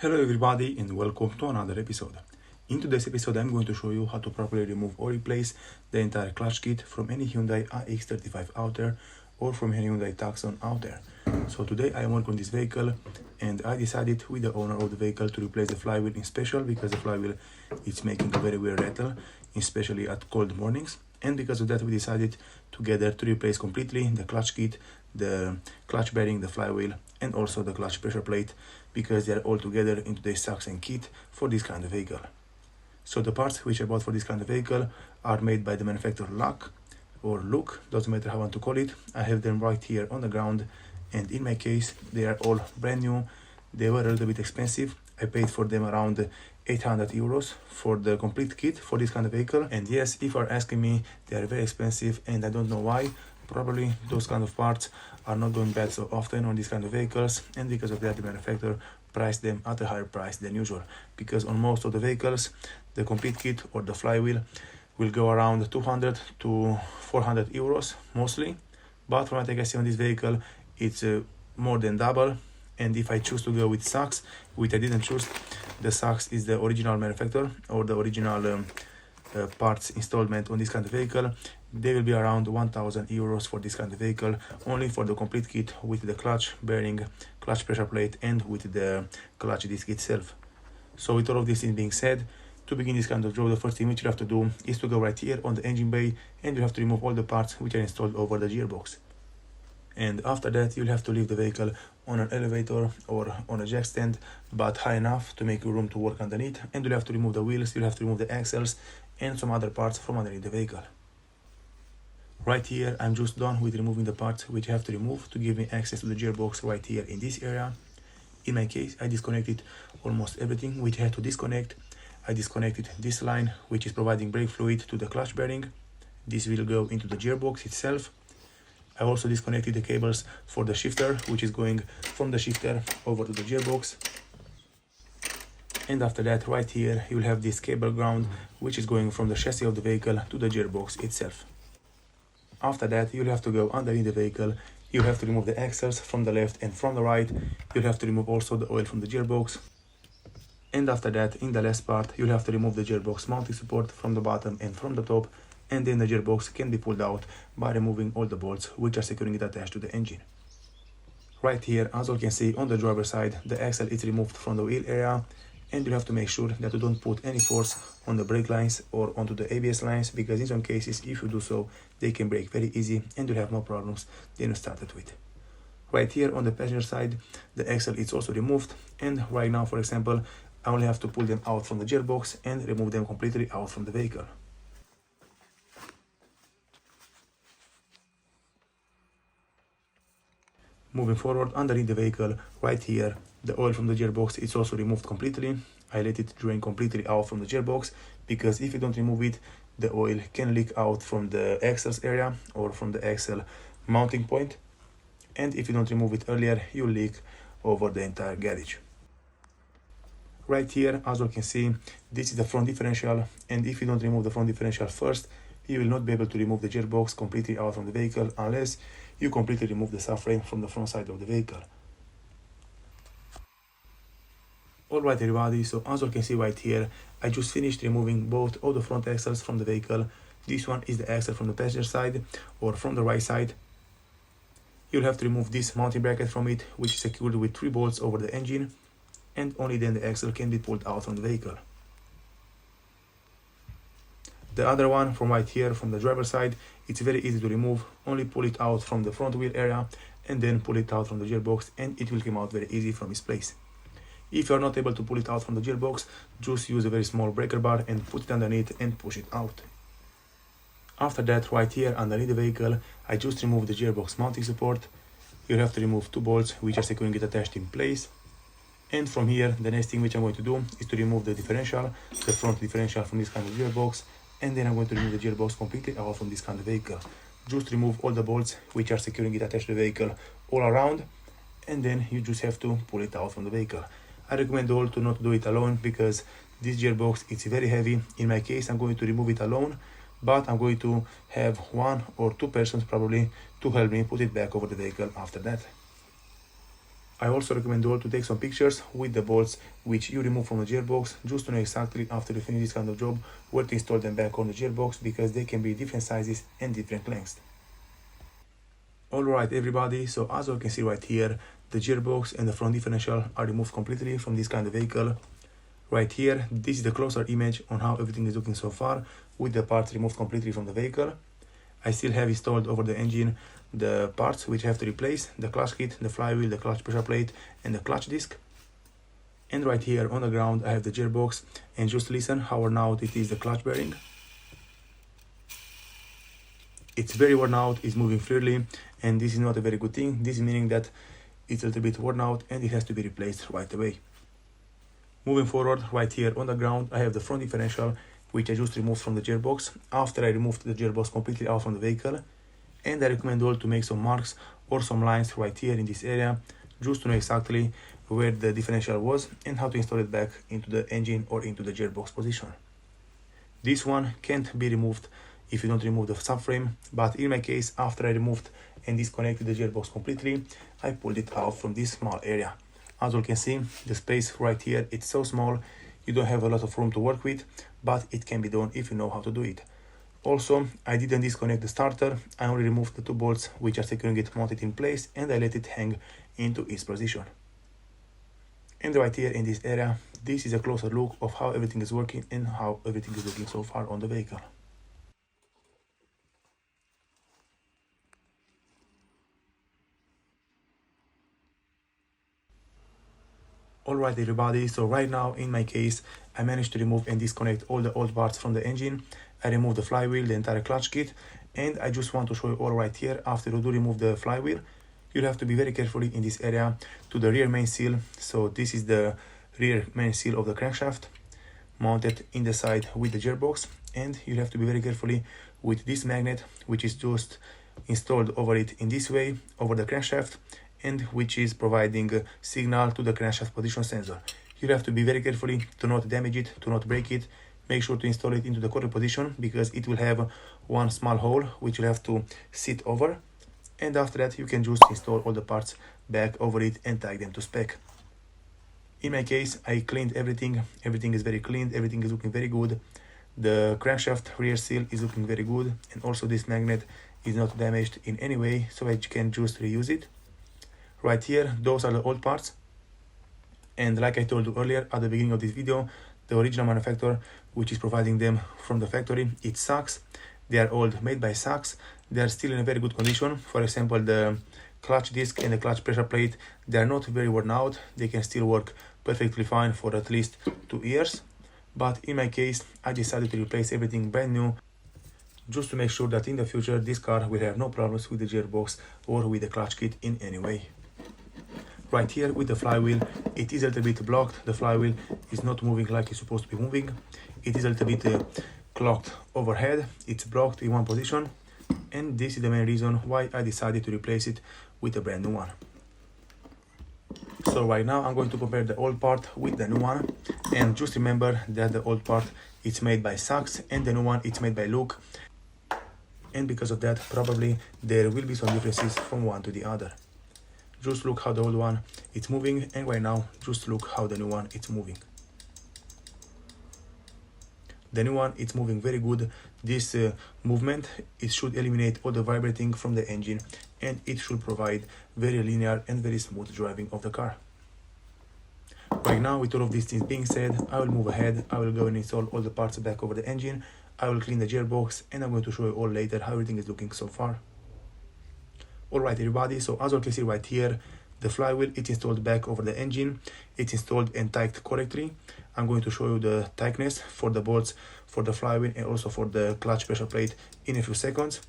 Hello everybody and welcome to another episode. In today's episode I'm going to show you how to properly remove or replace the entire clutch kit from any Hyundai iX35 out there or from any Hyundai TUCSON out there. So today I am working on this vehicle and I decided with the owner of the vehicle to replace the flywheel in special because the flywheel is making a very weird rattle, especially at cold mornings. And because of that we decided together to replace completely the clutch kit, the clutch bearing, the flywheel and also the clutch pressure plate, because they are all together in today's TUCSON kit for this kind of vehicle. So the parts which I bought for this kind of vehicle are made by the manufacturer Luck or Look, doesn't matter how I want to call it. I have them right here on the ground, and in my case they are all brand new. They were a little bit expensive. I paid for them around 800 euros for the complete kit for this kind of vehicle. And yes, if you are asking me, they are very expensive and I don't know why. Probably those kind of parts are not going bad so often on these kind of vehicles, and because of that the manufacturer priced them at a higher price than usual, because on most of the vehicles the complete kit or the flywheel will go around 200 to 400 euros mostly, but from what I can see on this vehicle it's more than double. And if I choose to go with socks, which I didn't choose, the socks is the original manufacturer or the original parts installment on this kind of vehicle, they will be around 1000 euros for this kind of vehicle, only for the complete kit with the clutch bearing, clutch pressure plate and with the clutch disc itself. So with all of this being said, to begin this kind of job, the first thing which you have to do is to go right here on the engine bay and you have to remove all the parts which are installed over the gearbox. And after that you'll have to leave the vehicle on an elevator or on a jack stand, but high enough to make room to work underneath, and you'll have to remove the wheels, you'll have to remove the axles and some other parts from underneath the vehicle. Right here I'm just done with removing the parts which I have to remove to give me access to the gearbox right here in this area. In my case I disconnected almost everything which I had to disconnect. I disconnected this line which is providing brake fluid to the clutch bearing. This will go into the gearbox itself. I also disconnected the cables for the shifter, which is going from the shifter over to the gearbox. And after that, right here, you'll have this cable ground, which is going from the chassis of the vehicle to the gearbox itself. After that, you'll have to go underneath the vehicle. You'll have to remove the axles from the left and from the right. You'll have to remove also the oil from the gearbox. And after that, in the last part, you'll have to remove the gearbox mounting support from the bottom and from the top. And then the gearbox can be pulled out by removing all the bolts which are securing it attached to the engine. Right here, as you can see on the driver's side, the axle is removed from the wheel area, and you have to make sure that you don't put any force on the brake lines or onto the ABS lines, because in some cases if you do so, they can break very easy and you'll have more problems than you started with. Right here on the passenger side, the axle is also removed, and right now, for example, I only have to pull them out from the gearbox and remove them completely out from the vehicle. Moving forward, underneath the vehicle, right here, the oil from the gearbox is also removed completely. I let it drain completely out from the gearbox, because if you don't remove it, the oil can leak out from the axles area or from the axle mounting point. And if you don't remove it earlier, you leak over the entire garage. Right here, as you can see, this is the front differential, and if you don't remove the front differential first, you will not be able to remove the gearbox completely out from the vehicle unless you completely remove the subframe from the front side of the vehicle. Alright everybody, so as you can see right here, I just finished removing both of the front axles from the vehicle. This one is the axle from the passenger side or from the right side. You'll have to remove this mounting bracket from it, which is secured with 3 bolts over the engine, and only then the axle can be pulled out from the vehicle. The other one from right here from the driver's side, it's very easy to remove. Only pull it out from the front wheel area and then pull it out from the gearbox, and it will come out very easy from its place. If you are not able to pull it out from the gearbox, just use a very small breaker bar and put it underneath and push it out. After that, right here underneath the vehicle, I just removed the gearbox mounting support. You'll have to remove 2 bolts which are securing it attached in place. And from here, the next thing which I'm going to do is to remove the differential, the front differential from this kind of gearbox, and then I'm going to remove the gearbox completely out from this kind of vehicle. Just remove all the bolts which are securing it attached to the vehicle all around, and then you just have to pull it out from the vehicle. I recommend all to not do it alone, because this gearbox is very heavy. In my case, I'm going to remove it alone, but I'm going to have 1 or 2 persons probably to help me put it back over the vehicle after that. I also recommend you all to take some pictures with the bolts which you remove from the gearbox, just to know exactly after you finish this kind of job where to install them back on the gearbox, because they can be different sizes and different lengths. Alright everybody, so as you can see right here, the gearbox and the front differential are removed completely from this kind of vehicle. Right here, this is the closer image on how everything is looking so far, with the parts removed completely from the vehicle. I still have installed over the engine the parts which I have to replace: the clutch kit, the flywheel, the clutch pressure plate, and the clutch disc. And right here on the ground I have the gearbox, and just listen how worn out it is, the clutch bearing. It's very worn out, it's moving freely, and this is not a very good thing. This is meaning that it's a little bit worn out and it has to be replaced right away. Moving forward, right here on the ground I have the front differential, which I just removed from the gearbox after I removed the gearbox completely out from the vehicle. And I recommend you all to make some marks or some lines right here in this area, just to know exactly where the differential was and how to install it back into the engine or into the gearbox position. This one can't be removed if you don't remove the subframe, but in my case, after I removed and disconnected the gearbox completely, I pulled it out from this small area. As you can see, the space right here, it's so small, you don't have a lot of room to work with, but it can be done if you know how to do it. Also, I didn't disconnect the starter, I only removed the two bolts which are securing it mounted in place, and I let it hang into its position. And right here in this area, this is a closer look of how everything is working and how everything is looking so far on the vehicle. Alright everybody, so right now in my case I managed to remove and disconnect all the old parts from the engine. I removed the flywheel, the entire clutch kit, and I just want to show you all right here. After you do remove the flywheel, you have to be very carefully in this area to the rear main seal. So this is the rear main seal of the crankshaft mounted in the side with the gearbox, and you have to be very carefully with this magnet which is just installed over it in this way over the crankshaft, and which is providing a signal to the crankshaft position sensor. You have to be very carefully to not damage it, to not break it. Make sure to install it into the correct position, because it will have one small hole which you have to sit over, and after that you can just install all the parts back over it and tag them to spec. In my case, I cleaned everything. Everything is very clean, everything is looking very good. The crankshaft rear seal is looking very good, and also this magnet is not damaged in any way, so I can just reuse it. Right here, those are the old parts, and like I told you earlier at the beginning of this video, the original manufacturer which is providing them from the factory, it's TUCSON. They are all made by TUCSON. They are still in a very good condition. For example, the clutch disc and the clutch pressure plate, they are not very worn out. They can still work perfectly fine for at least 2 years. But in my case, I decided to replace everything brand new, just to make sure that in the future this car will have no problems with the gearbox or with the clutch kit in any way. Right here with the flywheel, it is a little bit blocked. The flywheel is not moving like it's supposed to be moving. It is a little bit clogged overhead. It's blocked in one position, and this is the main reason why I decided to replace it with a brand new one. So right now I'm going to compare the old part with the new one, and just remember that the old part it's made by TUCSON and the new one it's made by Look, and because of that probably there will be some differences from one to the other. Just look how the old one it's moving, and right now just look how the new one it's moving. The new one it's moving very good. This movement, it should eliminate all the vibrating from the engine, and it should provide very linear and very smooth driving of the car. Right now, with all of these things being said, I will move ahead. I will go and install all the parts back over the engine. I will clean the gearbox, and I'm going to show you all later how everything is looking so far. Alright everybody, so as you can see right here, the flywheel it's installed back over the engine. It's installed and tightened correctly. I'm going to show you the tightness for the bolts for the flywheel and also for the clutch pressure plate in a few seconds.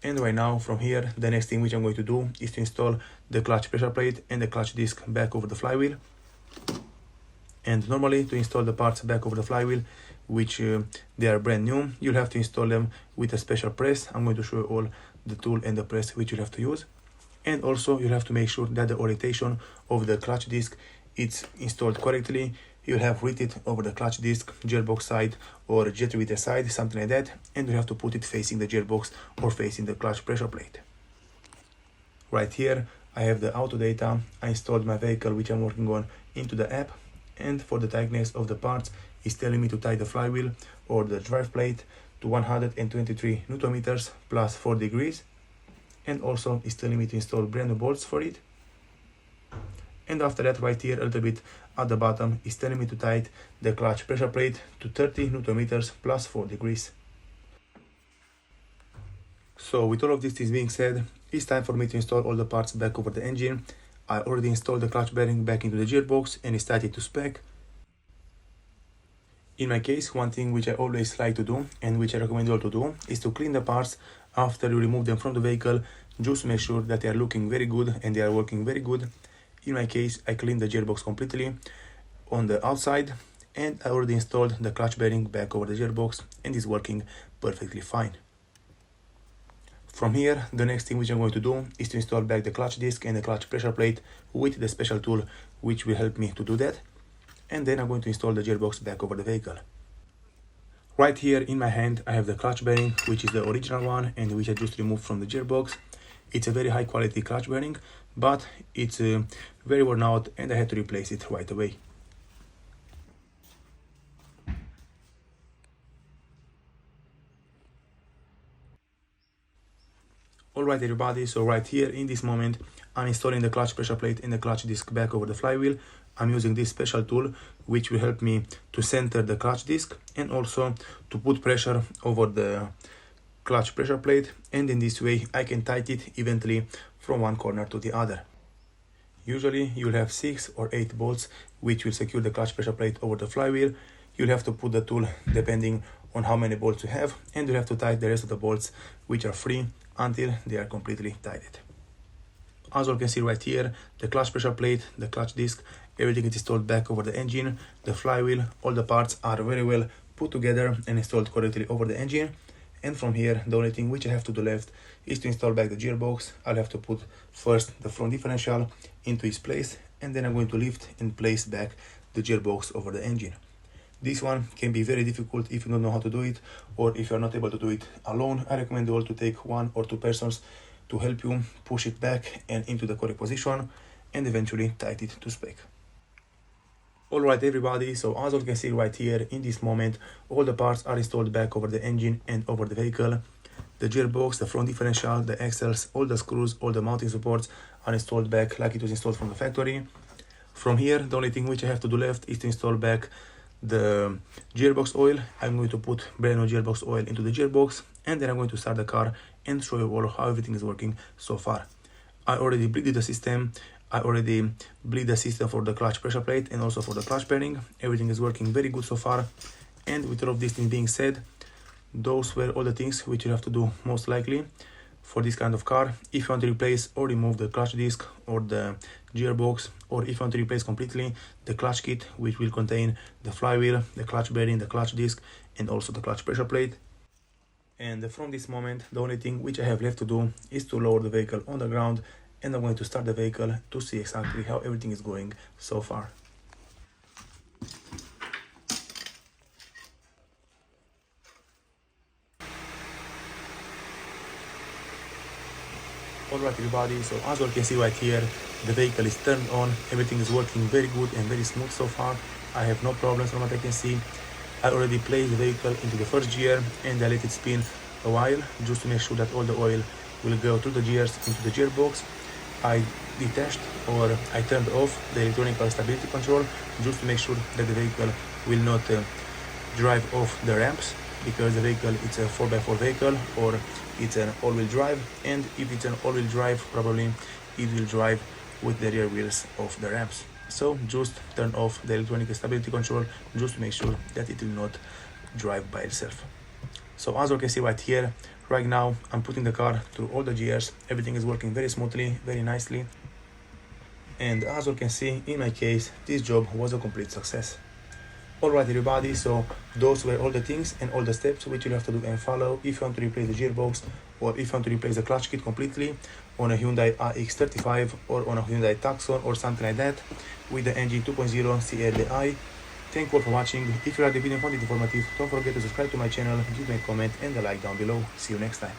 And right now from here, the next thing which I'm going to do is to install the clutch pressure plate and the clutch disc back over the flywheel. And normally to install the parts back over the flywheel, which they are brand new, you'll have to install them with a special press. I'm going to show you all the tool and the press which you'll have to use. And also you'll have to make sure that the orientation of the clutch disc it's installed correctly. You'll have read it over the clutch disc, gearbox side or jetreader side, something like that, and you have to put it facing the gearbox or facing the clutch pressure plate. Right here I have the auto data. I installed my vehicle which I'm working on into the app, and for the tightness of the parts it's telling me to tie the flywheel or the drive plate to 123 Newton meters plus 4 degrees, and also it's telling me to install brand new bolts for it. And after that, right here a little bit at the bottom is telling me to tighten the clutch pressure plate to 30 Newton meters plus 4 degrees. So with all of this being said, it's time for me to install all the parts back over the engine. I already installed the clutch bearing back into the gearbox and it's tightened to spec. In my case, one thing which I always like to do and which I recommend you all to do is to clean the parts after you remove them from the vehicle, just to make sure that they are looking very good and they are working very good. In my case, I cleaned the gearbox completely on the outside, and I already installed the clutch bearing back over the gearbox and it's working perfectly fine. From here, the next thing which I'm going to do is to install back the clutch disc and the clutch pressure plate with the special tool which will help me to do that. And then I'm going to install the gearbox back over the vehicle. Right here in my hand I have the clutch bearing, which is the original one and which I just removed from the gearbox. It's a very high quality clutch bearing, but it's very worn out and I had to replace it right away. Alright everybody, so right here in this moment I'm installing the clutch pressure plate and the clutch disc back over the flywheel. I'm using this special tool which will help me to center the clutch disc and also to put pressure over the clutch pressure plate, and in this way I can tighten it evenly from one corner to the other. Usually you'll have 6 or 8 bolts which will secure the clutch pressure plate over the flywheel. You'll have to put the tool depending on how many bolts you have, and you'll have to tighten the rest of the bolts which are free until they are completely tightened. As you can see right here, the clutch pressure plate, the clutch disc, everything is installed back over the engine. The flywheel, all the parts are very well put together and installed correctly over the engine. And from here, the only thing which I have to do left is to install back the gearbox. I'll have to put first the front differential into its place, and then I'm going to lift and place back the gearbox over the engine. This one can be very difficult if you don't know how to do it, or if you're not able to do it alone. I recommend you all to take 1 or 2 persons to help you push it back and into the correct position and eventually tighten it to spec. Alright everybody, so as you can see right here in this moment, all the parts are installed back over the engine and over the vehicle. The gearbox, the front differential, the axles, all the screws, all the mounting supports are installed back like it was installed from the factory. From here, the only thing which I have to do left is to install back the gearbox oil. I'm going to put brand new gearbox oil into the gearbox, and then I'm going to start the car and show you all how everything is working so far. I already bleeded the system. I already bleed the system for the clutch pressure plate and also for the clutch bearing. Everything is working very good so far. And with all of this thing being said, those were all the things which you have to do most likely for this kind of car. If you want to replace or remove the clutch disc or the gearbox, or if you want to replace completely the clutch kit, which will contain the flywheel, the clutch bearing, the clutch disc, and also the clutch pressure plate. And from this moment, the only thing which I have left to do is to lower the vehicle on the ground, and I'm going to start the vehicle to see exactly how everything is going so far. Alright everybody, so as you can see right here, the vehicle is turned on, everything is working very good and very smooth so far. I have no problems from what I can see. I already placed the vehicle into the first gear and I let it spin a while just to make sure that all the oil will go through the gears into the gearbox. I detached, or I turned off the electronic stability control just to make sure that the vehicle will not drive off the ramps, because the vehicle it's a 4x4 vehicle, or it's an all-wheel drive, and if it's an all-wheel drive, probably it will drive with the rear wheels of the ramps. So just turn off the electronic stability control just to make sure that it will not drive by itself. So as you can see right here, right now I'm putting the car through all the gears. Everything is working very smoothly, very nicely. And as you can see, in my case, this job was a complete success. Alright everybody, so those were all the things and all the steps which you have to do and follow if you want to replace the gearbox, or if you want to replace the clutch kit completely on a Hyundai iX35 or on a Hyundai Tucson or something like that with the engine 2.0 CLI. Thank you all for watching. If you like the video and found it informative, don't forget to subscribe to my channel, give me a comment and a like down below. See you next time.